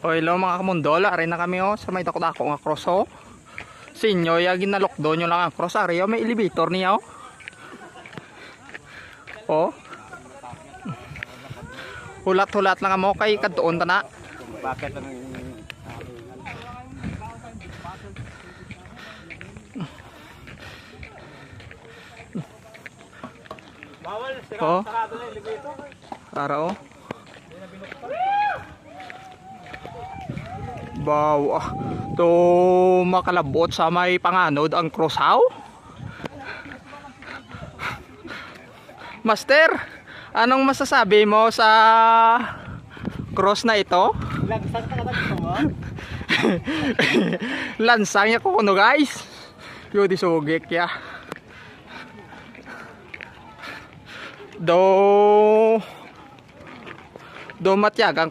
O hello mga kamundol, ari na kami sa may dako-dako nga cross Sinyo ya ginalokdo nyo lang ang cross ari may elevator niya Hulat-hulat lang mo kay kadtuon ta na. Bakit bawal sarado na elevator. Para Bawa to makalabot sa may panganod ang crosshaw. Master, anong masasabi mo sa cross na ito? Lansang ka gusto mo? Lansang ya ko kuno guys. Yo di sugik ya. Do matyagan ko